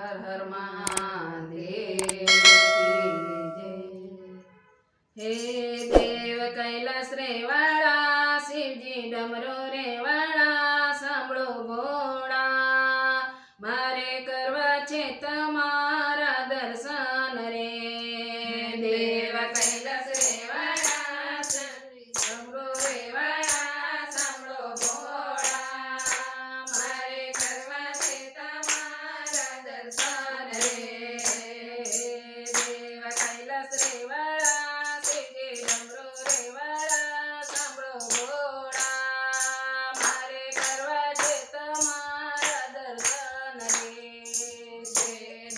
હર હર મહાદેવ કી જય। હે દેવ કૈલાસ રે વાળા, શિવજી ડમરો રે વાળા, સાંભળો ભોળા, મારે કરવા છે તમારા દર્શન રે। દેવ કૈલાસ રે વાળા, ડમરો રે વાળા, સાંભળો ભોળા, મારે કરવા છે તમારા દર્શન રે। દેવ કૈલાસ રે વાળા, શિવજી ડમરો રે વાળા, સાંભળો ભોળા, મારે કરવા છે તમારા દર્શન રે।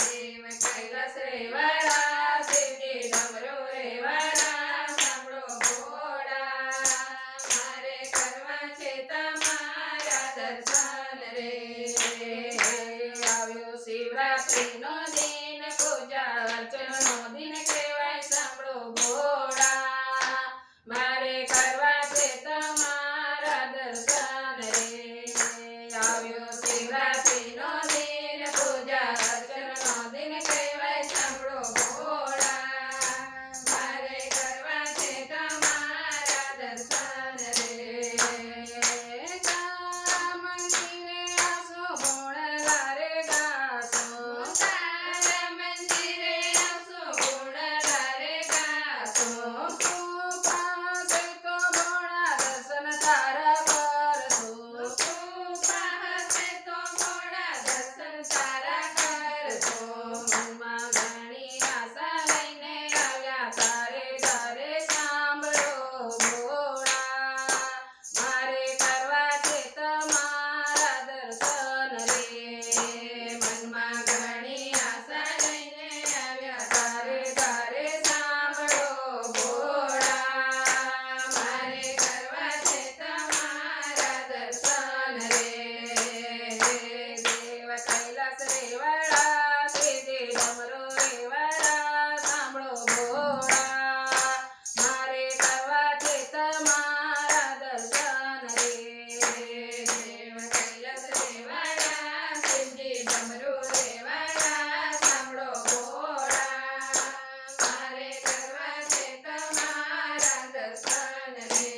દેવ કૈલાસ રે વાળા, શિવજી ડમરો રે વાળા, સાંભળો ભોળા, મારે કરવા છે તમારા દર્શન રે। આવ્યો શિવરાત્રીનો દિન, પૂજા અર્ચનનો દિન કહેવાય, સાંભળો ભોળા, મારે કરવા છે તમારા દર્શન રે। આવ્યો શિવરાત્રીનો દિન, પૂજા અર્ચનનો દિન કહેવાય, સાંભળો ભોળા, મારે કરવા છે તમારા દર્શન રે। કા મંદિરે આવશો ભોળા રે ગાશો, તારા મંદિરે આવશો ભોળા રે ગાશો, કૃપા હશે તો ભોળા દર્શન તારા કરશો, કૃપા હશે તો ભોળા દર્શન તારા કરશો। મનમાં ઘણી આશા લઈને આવ્યા તારે ઘરે, સાંભળો ભોળા, મારે કરવા છે તમારા દર્શન રે। મનમાં ઘણી આશા લઈને આવ્યા તારે ઘરે, સાંભળો ભોળા, મારે કરવા છે તમારા દર્શન રે। દેવ કૈલાસ રે વાળા, શિવજી ડમરો રે વાળા, સાંભળો ભોળા, મારે કરવા છે તમારા દર્શન રે। દેવ કૈલાસ રે વાળા, શિવજી ડમરો રે વાળા, સાંભળો ભોળા, મારે કરવા છે તમારા દર્શન રે।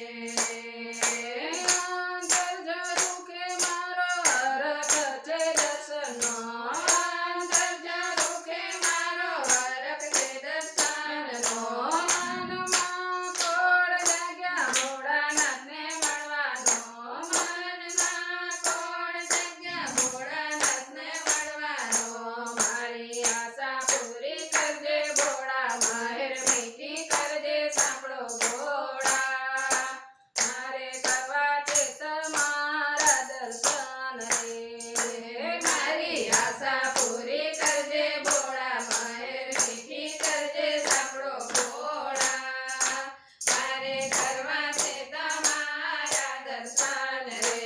અંતર ઝરૂખે મારો હરખ છે દર્શનનો, અંતર ઝરૂખે મારો હરખ છે દર્શનનો, મનમાં કોળ જાગ્યા ભોળાનાથને મળવાનો, મનમાં કોળ જાગ્યા ભોળાનાથને મળવાનો, મારી આશા પૂરી કરજે ભોળા, માહેર મીઠી કરજે, સાંભળો ભોળા, મારે કરવા છે તમારા દર્શન રે। મારી આશા પૂરી કરજે ભોળા, માહેર મીઠી કરજે, સાંભળો ભોળા, મારે કરવા છે તમારા દર્શન રે।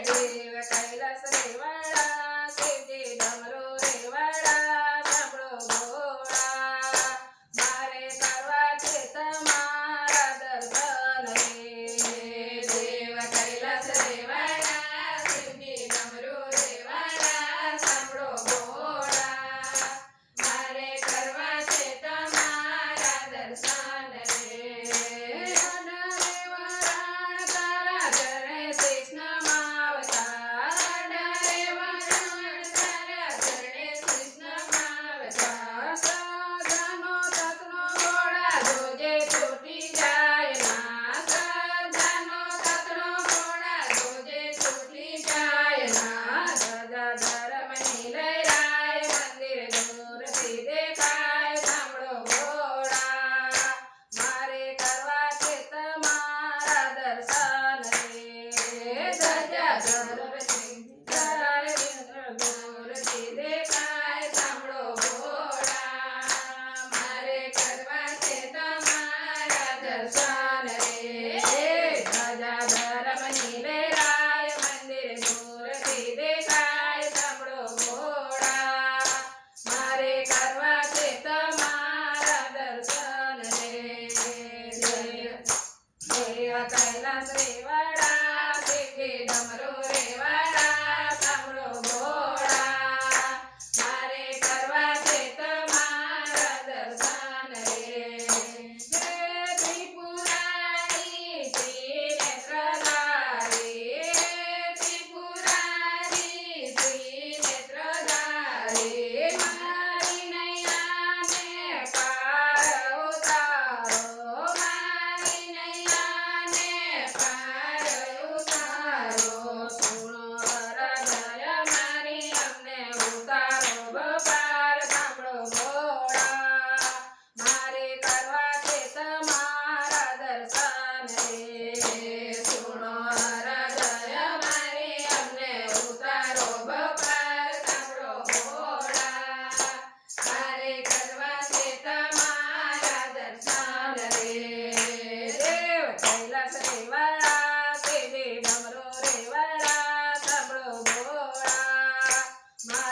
દેવ કૈલાસ રે વાળા, શિવજી ડમરો રે વાળા, સાંભળો ભોળા, મારે કરવા છે તમારા દર્શન રે। દેવ કૈલાસ રે વાળા, શિવજી ડમરો રે વાળા, સાંભળો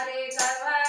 તમારે કરવા